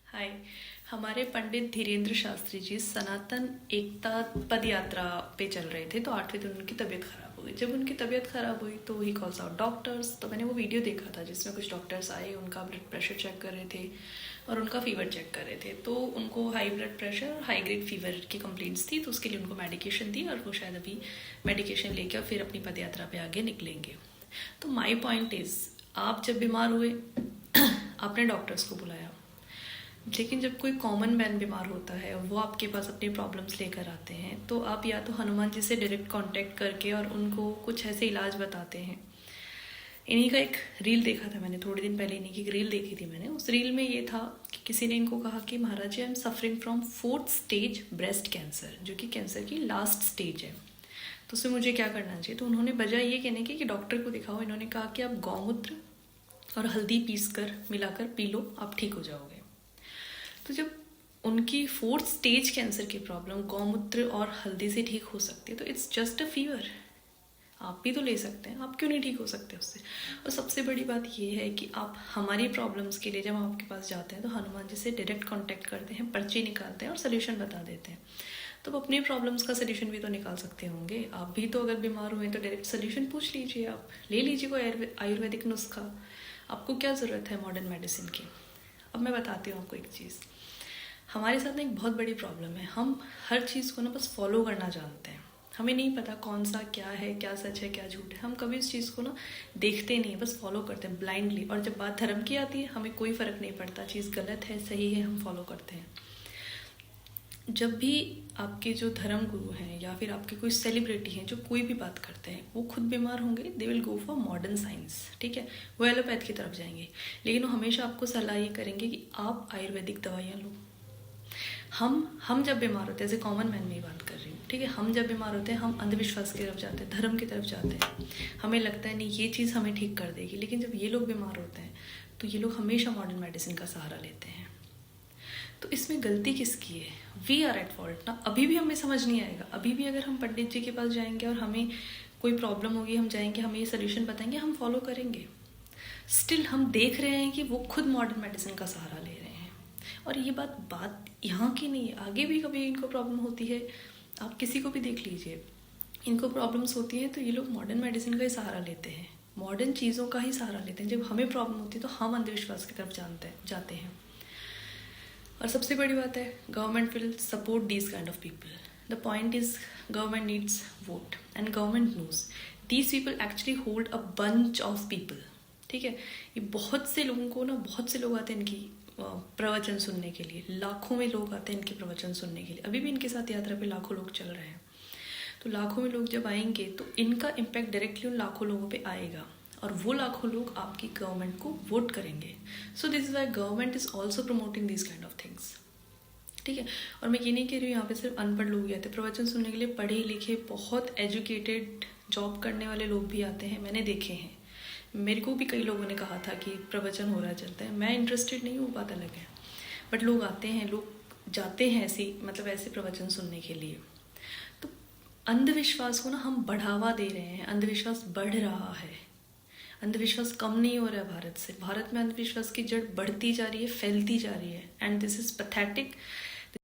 हाय। हमारे पंडित धीरेन्द्र शास्त्री जी सनातन एकता पद यात्रा पे चल रहे थे, तो 8वें दिन उनकी तबीयत खराब हो गई। जब उनकी तबीयत खराब हुई तो ही कॉल्स आउट डॉक्टर्स। तो मैंने वो वीडियो देखा था जिसमें कुछ डॉक्टर्स आए, उनका ब्लड प्रेशर चेक कर रहे थे और उनका फीवर चेक कर रहे थे। तो उनको हाई ब्लड प्रेशर और हाई ग्रेड फीवर की कंप्लेंट्स थी, तो उसके लिए उनको मेडिकेशन दी और वो शायद अभी मेडिकेशन लेकर फिर अपनी पद यात्रा पे आगे निकलेंगे। तो माई पॉइंट इज़, आप जब बीमार हुए आपने डॉक्टर्स को बुलाया, लेकिन जब कोई कॉमन मैन बीमार होता है और वो आपके पास अपनी प्रॉब्लम्स लेकर आते हैं, तो आप या तो हनुमान जी से डायरेक्ट कांटेक्ट करके और उनको कुछ ऐसे इलाज बताते हैं। इन्हीं का एक रील देखा था मैंने थोड़े दिन पहले, इन्हीं की एक रील देखी थी मैंने। उस रील में ये था कि किसी ने इनको कहा कि Maharaj ji, I am suffering from 4th stage breast cancer, जो कि कैंसर की लास्ट स्टेज है, तो उसमें मुझे क्या करना चाहिए। तो उन्होंने बजाय ये कहने की कि डॉक्टर को दिखाओ, इन्होंने कहा कि आप गौमूत्र और हल्दी पीस कर मिलाकर पी लो, आप ठीक हो जाओगे। तो जब उनकी 4th स्टेज कैंसर की प्रॉब्लम गौमूत्र और हल्दी से ठीक हो सकती है, तो इट्स जस्ट अ फीवर, आप भी तो ले सकते हैं, आप क्यों नहीं ठीक हो सकते उससे। और सबसे बड़ी बात ये है कि आप हमारी प्रॉब्लम्स के लिए जब हम आपके पास जाते हैं तो हनुमान जी से डायरेक्ट कांटेक्ट करते हैं, पर्ची निकालते हैं और सोल्यूशन बता देते हैं। तो आप अपनी प्रॉब्लम्स का सोल्यूशन भी तो निकाल सकते होंगे। आप भी तो अगर बीमार हुए तो डायरेक्ट सोल्यूशन पूछ लीजिए, आप ले लीजिए कोई आयुर्वेदिक नुस्खा। आपको क्या ज़रूरत है मॉडर्न मेडिसिन की। अब मैं बताती हूँ आपको एक चीज़। हमारे साथ ना एक बहुत बड़ी प्रॉब्लम है, हम हर चीज़ को ना बस फॉलो करना जानते हैं। हमें नहीं पता कौन सा क्या है, क्या सच है, क्या झूठ है। हम कभी इस चीज़ को ना देखते नहीं, बस फॉलो करते हैं ब्लाइंडली। और जब बात धर्म की आती है, हमें कोई फ़र्क नहीं पड़ता चीज़ गलत है सही है, हम फॉलो करते हैं। जब भी आपके जो धर्म गुरु हैं या फिर आपके कोई सेलिब्रिटी हैं जो कोई भी बात करते हैं, वो खुद बीमार होंगे, they will go for modern science, ठीक है, वो एलोपैथ की तरफ जाएंगे। लेकिन वो हमेशा आपको सलाह ये करेंगे कि आप आयुर्वेदिक दवाइयाँ लो। हम जब बीमार होते हैं, जैसे कॉमन मैन में ही बात कर रही हूँ, ठीक है, हम जब बीमार होते हैं हम अंधविश्वास की तरफ जाते हैं, धर्म की तरफ जाते हैं। हमें लगता है नहीं ये चीज़ हमें ठीक कर देगी। लेकिन जब ये लोग बीमार होते हैं तो ये लोग हमेशा मॉडर्न मेडिसिन का सहारा लेते हैं। तो इसमें गलती किसकी है? वी आर एट फॉल्ट ना। अभी भी हमें समझ नहीं आएगा, अभी भी अगर हम पंडित जी के पास जाएंगे और हमें कोई प्रॉब्लम होगी, हम जाएंगे, हमें ये सोल्यूशन बताएंगे, हम फॉलो करेंगे। स्टिल हम देख रहे हैं कि वो खुद मॉडर्न मेडिसिन का सहारा ले रहे हैं। और ये बात यहाँ की नहीं है, आगे भी कभी इनको प्रॉब्लम होती है, आप किसी को भी देख लीजिए, इनको प्रॉब्लम्स होती हैं तो ये लोग मॉडर्न मेडिसिन का ही सहारा लेते हैं, मॉडर्न चीज़ों का ही सहारा लेते हैं। जब हमें प्रॉब्लम होती है तो हम अंधविश्वास की तरफ जाते हैं। और सबसे बड़ी बात है, government will support these kind of people. The point is, government needs vote and government knows these people actually hold a bunch of people, ठीक है। ये बहुत से लोगों को ना, बहुत से लोग आते हैं इनकी प्रवचन सुनने के लिए, लाखों में लोग आते हैं इनके प्रवचन सुनने के लिए। अभी भी इनके साथ यात्रा पे लाखों लोग चल रहे हैं। तो लाखों में लोग जब आएंगे तो इनका इम्पैक्ट डायरेक्टली उन लाखों लोगों पे आएगा और वो लाखों लोग आपकी गवर्नमेंट को वोट करेंगे। So this is why government is also promoting this kind of things, ठीक है। और मैं ये नहीं कह रही हूँ यहाँ पे सिर्फ अनपढ़ लोग ही आते प्रवचन सुनने के लिए, पढ़े लिखे बहुत एजुकेटेड जॉब करने वाले लोग भी आते हैं, मैंने देखे हैं। मेरे को भी कई लोगों ने कहा था कि प्रवचन हो रहा चलता है, मैं इंटरेस्टेड नहीं हूँ, बात अलग है। बट लोग आते हैं, लोग जाते हैं ऐसे, मतलब ऐसे प्रवचन सुनने के लिए। तो अंधविश्वास को ना हम बढ़ावा दे रहे हैं, अंधविश्वास बढ़ रहा है, अंधविश्वास कम नहीं हो रहा है भारत में अंधविश्वास की जड़ बढ़ती जा रही है, फैलती जा रही है। And this is pathetic